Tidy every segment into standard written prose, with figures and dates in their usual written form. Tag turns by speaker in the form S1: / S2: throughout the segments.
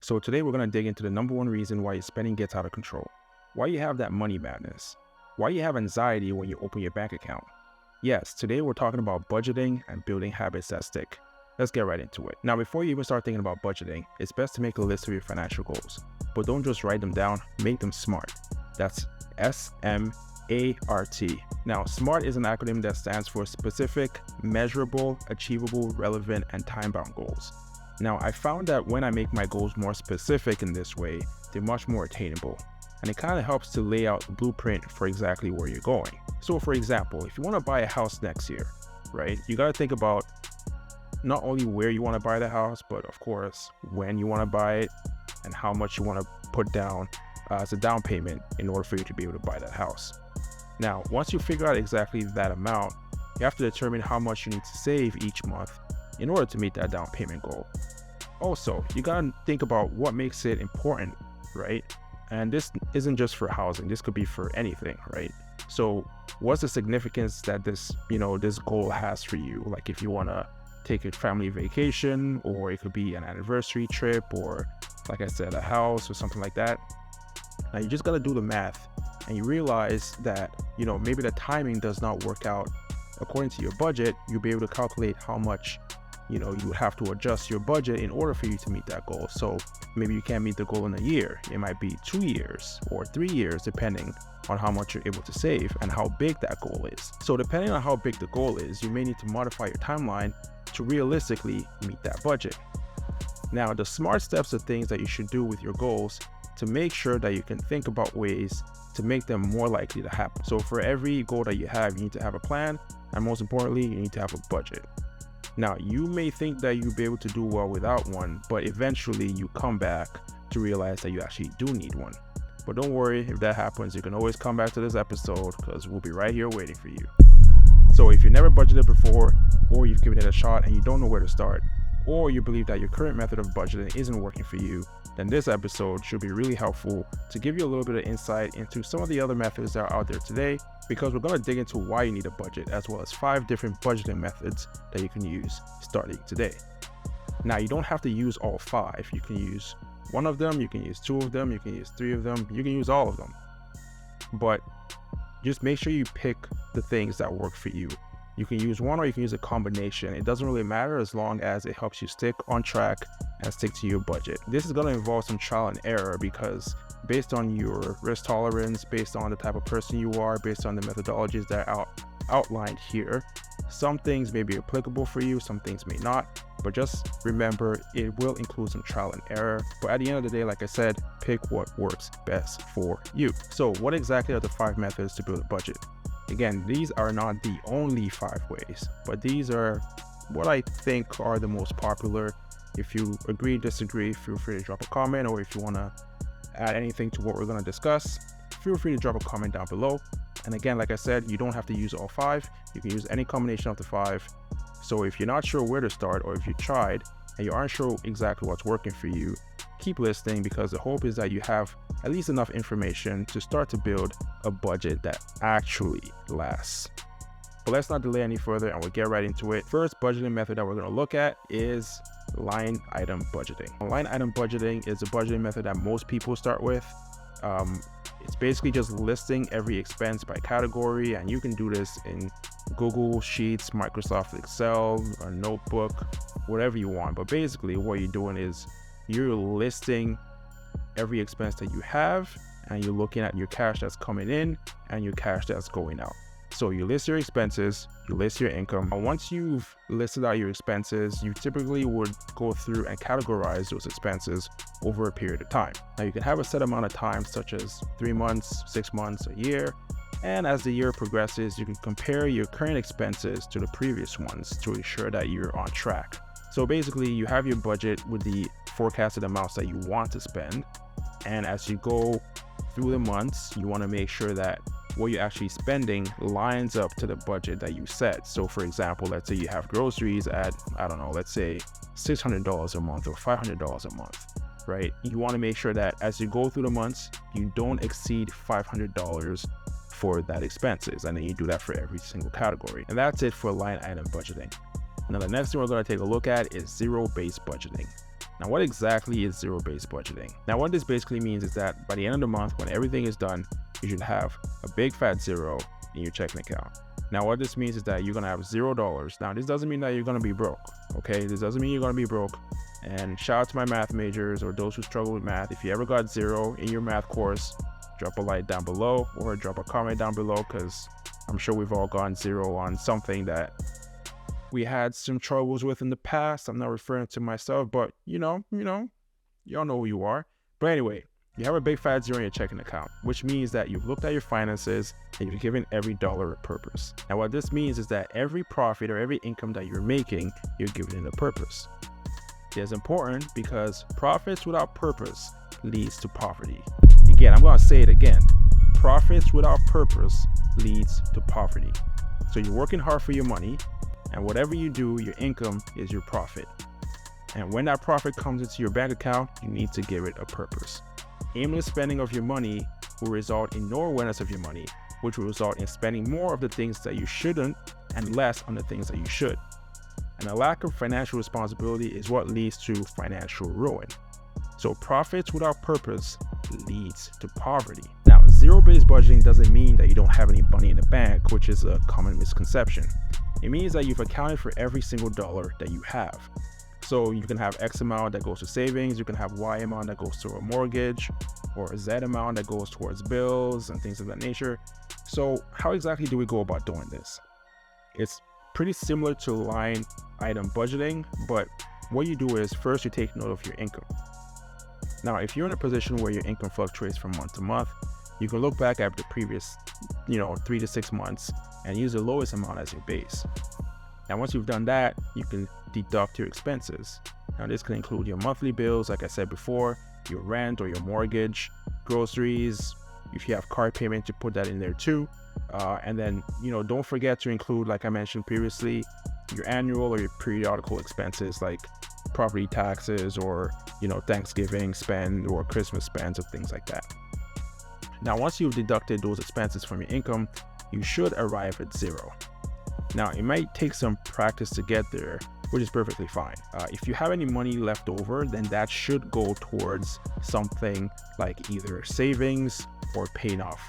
S1: So today we're going to dig into the number one reason why your spending gets out of control, why you have that money madness, why you have anxiety when you open your bank account. Yes, today we're talking about budgeting and building habits that stick. Let's get right into it. Now, before you even start thinking about budgeting, it's best to make a list of your financial goals, but don't just write them down, make them SMART. That's SMART. Now, SMART is an acronym that stands for specific, measurable, achievable, relevant, and time-bound goals. Now, I found that when I make my goals more specific in this way, they're much more attainable. And it kind of helps to lay out the blueprint for exactly where you're going. So for example, if you want to buy a house next year, right, you got to think about not only where you want to buy the house, but of course, when you want to buy it and how much you want to put down as a down payment in order for you to be able to buy that house. Now, once you figure out exactly that amount, you have to determine how much you need to save each month in order to meet that down payment goal. Also, you got to think about what makes it important, right? And this isn't just for housing, this could be for anything, right? So what's the significance that this goal has for you? Like if you want to take a family vacation, or it could be an anniversary trip, or like I said, a house or something like that. Now you just got to do the math and you realize that, maybe the timing does not work out according to your budget. You'll be able to calculate how much, you would have to adjust your budget in order for you to meet that goal. So maybe you can't meet the goal in a year. It might be 2 years or 3 years, depending on how much you're able to save and how big that goal is. So depending on how big the goal is, you may need to modify your timeline to realistically meet that budget. Now, the SMART steps are things that you should do with your goals to make sure that you can think about ways to make them more likely to happen. So for every goal that you have, you need to have a plan, and most importantly, you need to have a budget. Now, you may think that you'll be able to do well without one, but eventually you come back to realize that you actually do need one. But don't worry, if that happens, you can always come back to this episode because we'll be right here waiting for you. So if you never budgeted before, or you've given it a shot and you don't know where to start, or you believe that your current method of budgeting isn't working for you, then this episode should be really helpful to give you a little bit of insight into some of the other methods that are out there today, because we're going to dig into why you need a budget, as well as 5 different budgeting methods that you can use starting today. Now, you don't have to use all 5. You can use one of them, you can use 2 of them, you can use 3 of them, you can use all of them. But just make sure you pick the things that work for you. You can use one or you can use a combination. It doesn't really matter as long as it helps you stick on track and stick to your budget. This is going to involve some trial and error, because based on your risk tolerance, based on the type of person you are, based on the methodologies that are outlined here, some things may be applicable for you, some things may not. But just remember, it will include some trial and error. But at the end of the day, like I said, pick what works best for you. So what exactly are the 5 methods to build a budget? Again, these are not the only 5 ways, but these are what I think are the most popular. If you agree, disagree, feel free to drop a comment, or if you want to add anything to what we're going to discuss, feel free to drop a comment down below. And again, like I said, you don't have to use all 5. You can use any combination of the 5. So if you're not sure where to start, or if you tried and you aren't sure exactly what's working for you, keep listening, because the hope is that you have at least enough information to start to build a budget that actually lasts. But let's not delay any further and we'll get right into it. First budgeting method that we're going to look at is line item budgeting. Line item budgeting is a budgeting method that most people start with. It's basically just listing every expense by category, and you can do this in Google Sheets, Microsoft Excel, a notebook, whatever you want. But basically what you're doing is you're listing every expense that you have, and you're looking at your cash that's coming in and your cash that's going out. So you list your expenses, you list your income, and once you've listed out your expenses, you typically would go through and categorize those expenses over a period of time. Now, you can have a set amount of time, such as 3 months, 6 months, a year, and as the year progresses, you can compare your current expenses to the previous ones to ensure that you're on track. So basically, you have your budget with the forecasted amounts that you want to spend, and as you go through the months, you want to make sure that what you're actually spending lines up to the budget that you set. So for example, let's say you have groceries at, let's say $600 a month or $500 a month, right? You want to make sure that as you go through the months, you don't exceed $500 for that expenses, and then you do that for every single category. And that's it for line item budgeting. Now the next thing we're going to take a look at is zero-based budgeting. Now, what exactly is zero-based budgeting? Now, what this basically means is that by the end of the month, when everything is done, you should have a big fat zero in your checking account. Now, what this means is that you're gonna have $0. Now, this doesn't mean that you're gonna be broke, okay? This doesn't mean you're gonna be broke. And shout out to my math majors or those who struggle with math. If you ever got zero in your math course, drop a like down below or drop a comment down below, because I'm sure we've all gotten zero on something that we had some troubles with in the past. I'm not referring to myself, but y'all know who you are. But anyway, you have a big fat zero in your checking account, which means that you've looked at your finances and you've given every dollar a purpose. Now, what this means is that every profit or every income that you're making, you're giving it a purpose. It's important because profits without purpose leads to poverty. Again, I'm going to say it again. Profits without purpose leads to poverty. So you're working hard for your money, and whatever you do, your income is your profit. And when that profit comes into your bank account, you need to give it a purpose. Aimless spending of your money will result in no awareness of your money, which will result in spending more of the things that you shouldn't and less on the things that you should. And a lack of financial responsibility is what leads to financial ruin. So profits without purpose leads to poverty. Now, zero-based budgeting doesn't mean that you don't have any money in the bank, which is a common misconception. It means that you've accounted for every single dollar that you have. So you can have X amount that goes to savings, you can have Y amount that goes to a mortgage, or a Z amount that goes towards bills and things of that nature. So how exactly do we go about doing this? It's pretty similar to line item budgeting, but what you do is first you take note of your income. Now, if you're in a position where your income fluctuates from month to month, you can look back at the previous 3 to 6 months and use the lowest amount as your base. Now, once you've done that, you can deduct your expenses. Now, this can include your monthly bills, like I said before, your rent or your mortgage, groceries. If you have car payments, you put that in there too. And then, don't forget to include, like I mentioned previously, your annual or your periodical expenses like property taxes or, Thanksgiving spend or Christmas spends or things like that. Now, once you've deducted those expenses from your income, you should arrive at zero. Now, it might take some practice to get there, which is perfectly fine. If you have any money left over, then that should go towards something like either savings or paying off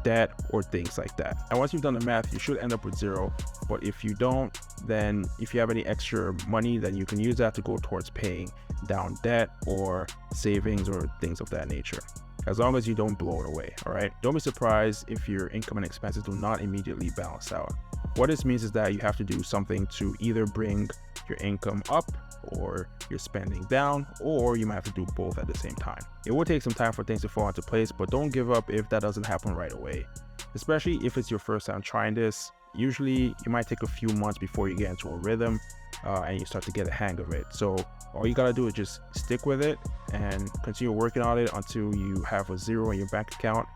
S1: debt or things like that. And once you've done the math, you should end up with zero. But if you don't, then if you have any extra money, then you can use that to go towards paying down debt or savings or things of that nature, as long as you don't blow it away. All right, don't be surprised if your income and expenses do not immediately balance out. What this means is that you have to do something to either bring your income up or your spending down, or you might have to do both at the same time. It will take some time for things to fall into place, but don't give up if that doesn't happen right away, especially if it's your first time trying this. Usually it might take a few months before you get into a rhythm and you start to get a hang of it. So all you gotta do is just stick with it and continue working on it until you have a zero in your bank account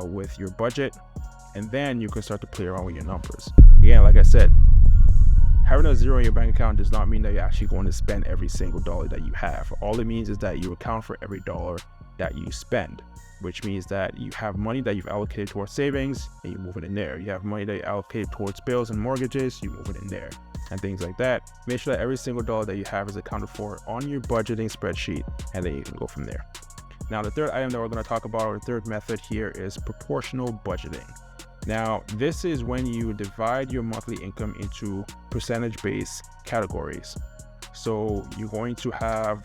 S1: with your budget, and then you can start to play around with your numbers. Again, like I said, having a zero in your bank account does not mean that you're actually going to spend every single dollar that you have. All it means is that you account for every dollar that you spend, which means that you have money that you've allocated towards savings and you move it in there. You have money that you allocated towards bills and mortgages, you move it in there, and things like that. Make sure that every single dollar that you have is accounted for on your budgeting spreadsheet, and then you can go from there. Now, the third item that we're going to talk about, or the third method here, is proportional budgeting. Now, this is when you divide your monthly income into percentage-based categories. So you're going to have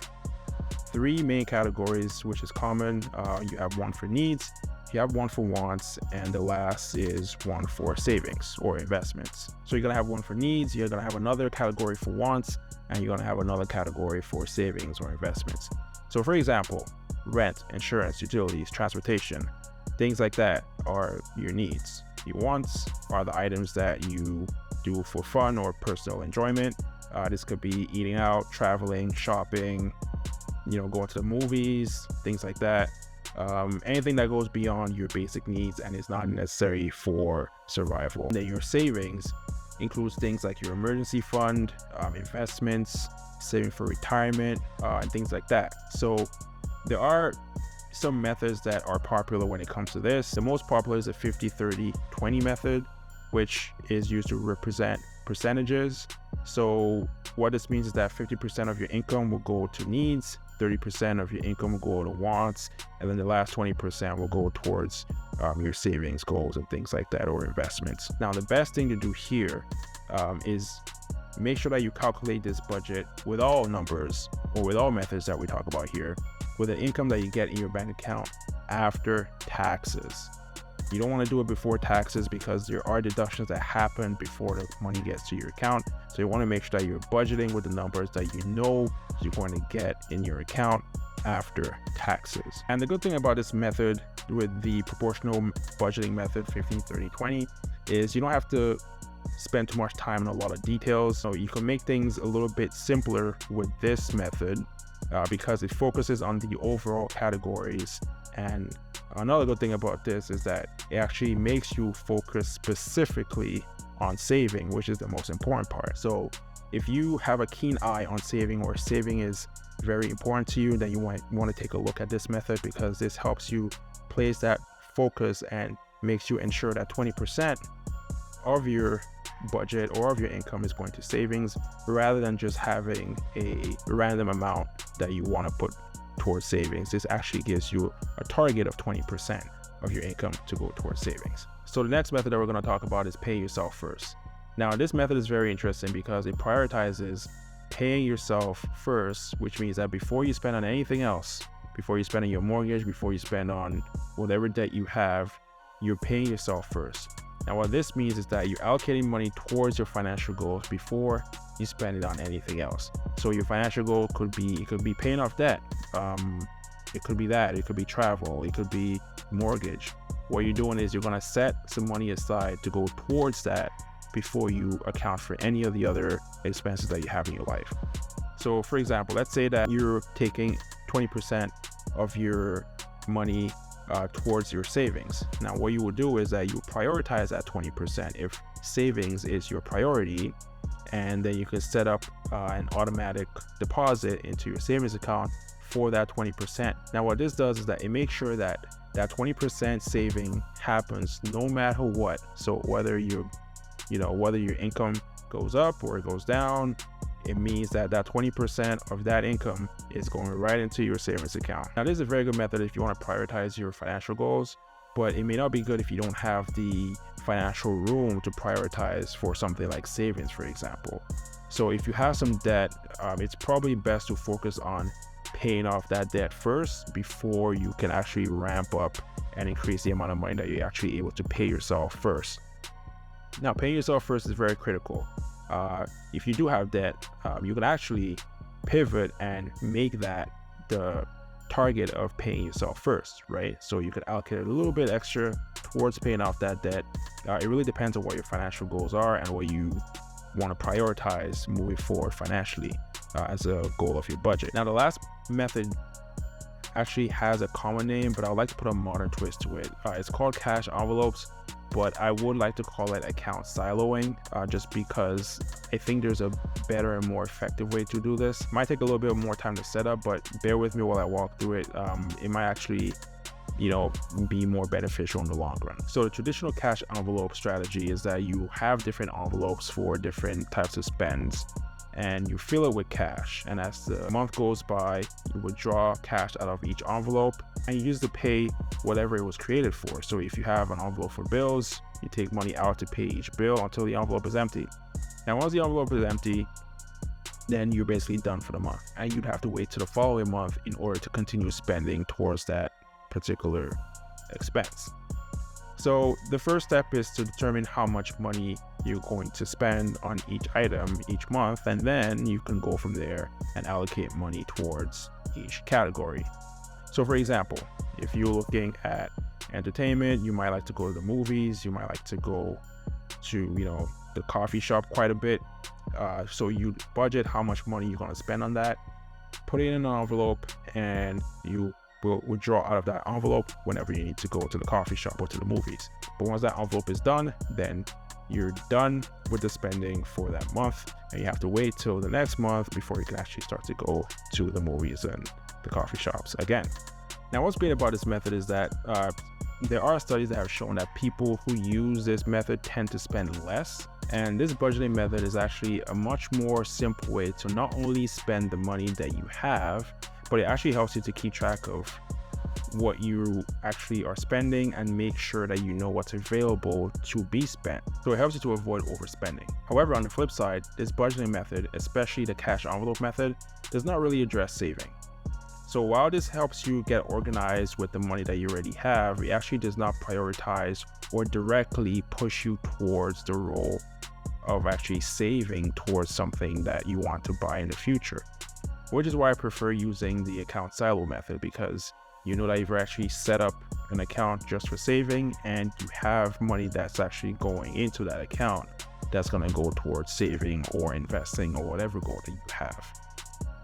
S1: 3 main categories, which is common. You have one for needs, you have one for wants, and the last is one for savings or investments. So you're gonna have one for needs, you're gonna have another category for wants, and you're gonna have another category for savings or investments. So for example, rent, insurance, utilities, transportation, things like that are your needs. Your wants are the items that you do for fun or personal enjoyment. This could be eating out, traveling, shopping, going to the movies, things like that. Anything that goes beyond your basic needs and is not necessary for survival. And then your savings includes things like your emergency fund, investments, saving for retirement, and things like that. So there are some methods that are popular when it comes to this. The most popular is the 50-30-20 method, which is used to represent percentages. So what this means is that 50% of your income will go to needs, 30% of your income will go to wants, and then the last 20% will go towards your savings goals and things like that, or investments. Now, the best thing to do here is make sure that you calculate this budget with all numbers, or with all methods that we talk about here, with the income that you get in your bank account after taxes. You don't want to do it before taxes because there are deductions that happen before the money gets to your account. So you want to make sure that you're budgeting with the numbers that you know you're going to get in your account after taxes. And the good thing about this method, with the proportional budgeting method 15-30-20, is you don't have to spend too much time on a lot of details. So you can make things a little bit simpler with this method because it focuses on the overall categories. And another good thing about this is that it actually makes you focus specifically on saving, which is the most important part. So if you have a keen eye on saving, or saving is very important to you, then you want to take a look at this method, because this helps you place that focus and makes you ensure that 20% of your budget or of your income is going to savings, rather than just having a random amount that you want to put towards savings. This actually gives you a target of 20% of your income to go towards savings. So the next method that we're going to talk about is pay yourself first. Now, this method is very interesting because it prioritizes paying yourself first, which means that before you spend on anything else, before you spend on your mortgage, before you spend on whatever debt you have, you're paying yourself first. Now, what this means is that you're allocating money towards your financial goals before you spend it on anything else. So your financial goal could be paying off debt. It could be that, it could be travel, it could be mortgage. What you're doing is you're going to set some money aside to go towards that before you account for any of the other expenses that you have in your life. So for example, let's say that you're taking 20% of your money towards your savings. Now, what you will do is that you prioritize that 20% if savings is your priority, and then you can set up an automatic deposit into your savings account for that 20%. Now, what this does is that it makes sure that that 20% saving happens no matter what. So whether your income goes up or it goes down, it means that that 20% of that income is going right into your savings account. Now, this is a very good method if you want to prioritize your financial goals, but it may not be good if you don't have the financial room to prioritize for something like savings, for example. So if you have some debt, it's probably best to focus on paying off that debt first before you can actually ramp up and increase the amount of money that you're actually able to pay yourself first. Now, paying yourself first is very critical. If you do have debt, you can actually pivot and make that the target of paying yourself first, right? So you could allocate a little bit extra towards paying off that debt. It really depends on what your financial goals are and what you want to prioritize moving forward financially as a goal of your budget. Now, the last method actually has a common name, but I would like to put a modern twist to it. It's called cash envelopes, but I would like to call it account siloing, just because I think there's a better and more effective way to do this. It might take a little bit more time to set up, but bear with me while I walk through it. It might actually be more beneficial in the long run. So the traditional cash envelope strategy is that you have different envelopes for different types of spends, and you fill it with cash. And as the month goes by, you withdraw cash out of each envelope and you use to pay whatever it was created for. So if you have an envelope for bills, you take money out to pay each bill until the envelope is empty. And once the envelope is empty, then you're basically done for the month. And you'd have to wait till the following month in order to continue spending towards that particular expense. So the first step is to determine how much money you're going to spend on each item each month, and then you can go from there and allocate money towards each category. So for example, if you're looking at entertainment, you might like to go to the movies, you might like to go to the coffee shop quite a bit. So you budget how much money you're going to spend on that, put it in an envelope, and you will withdraw out of that envelope whenever you need to go to the coffee shop or to the movies. But once that envelope is done, then you're done with the spending for that month, and you have to wait till the next month before you can actually start to go to the movies and the coffee shops again. Now, what's great about this method is that there are studies that have shown that people who use this method tend to spend less And this budgeting method is actually a much more simple way to not only spend the money that you have, but it actually helps you to keep track of what you actually are spending and make sure that you know what's available to be spent. So it helps you to avoid overspending. However, on the flip side, this budgeting method, especially the cash envelope method, does not really address saving. So while this helps you get organized with the money that you already have, it actually does not prioritize or directly push you towards the role of actually saving towards something that you want to buy in the future. Which is why I prefer using the account silo method, because you know that you've actually set up an account just for saving and you have money that's actually going into that account that's going to go towards saving or investing or whatever goal that you have.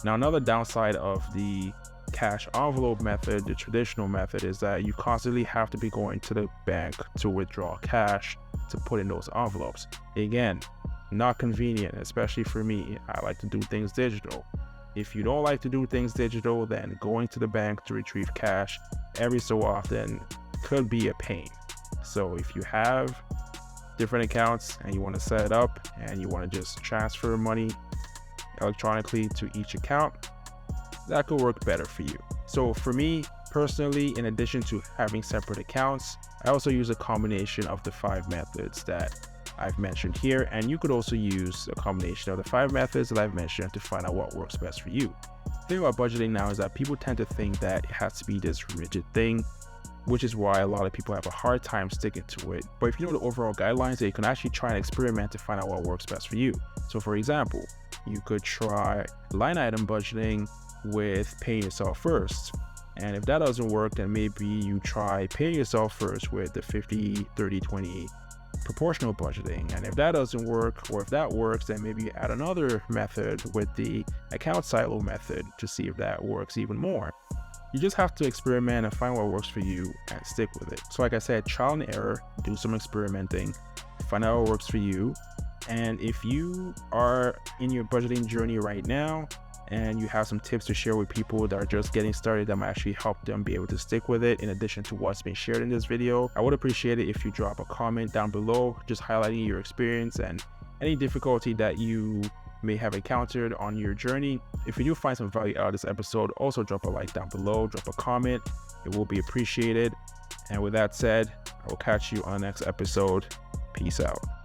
S1: Now, another downside of the cash envelope method, the traditional method, is that you constantly have to be going to the bank to withdraw cash to put in those envelopes. Again, not convenient, especially for me. I like to do things digital. If you don't like to do things digital, then going to the bank to retrieve cash every so often could be a pain. So if you have different accounts and you want to set it up and you want to just transfer money electronically to each account, that could work better for you. So for me personally, in addition to having separate accounts, I also use a combination of the 5 methods that I've mentioned here, and you could also use a combination of the 5 methods that I've mentioned to find out what works best for you. The thing about budgeting now is that people tend to think that it has to be this rigid thing, which is why a lot of people have a hard time sticking to it. But if you know the overall guidelines, then you can actually try and experiment to find out what works best for you. So for example, you could try line item budgeting with paying yourself first. And if that doesn't work, then maybe you try paying yourself first with the 50-30-20 proportional budgeting. And if that doesn't work, or if that works, then maybe you add another method with the account silo method to see if that works even more. You just have to experiment and find what works for you and stick with it. So like I said, trial and error, do some experimenting, find out what works for you. And if you are in your budgeting journey right now and you have some tips to share with people that are just getting started that might actually help them be able to stick with it in addition to what's been shared in this video, I would appreciate it if you drop a comment down below just highlighting your experience and any difficulty that you may have encountered on your journey. If you do find some value out of this episode, also drop a like down below, drop a comment. It will be appreciated. And with that said, I will catch you on the next episode. Peace out.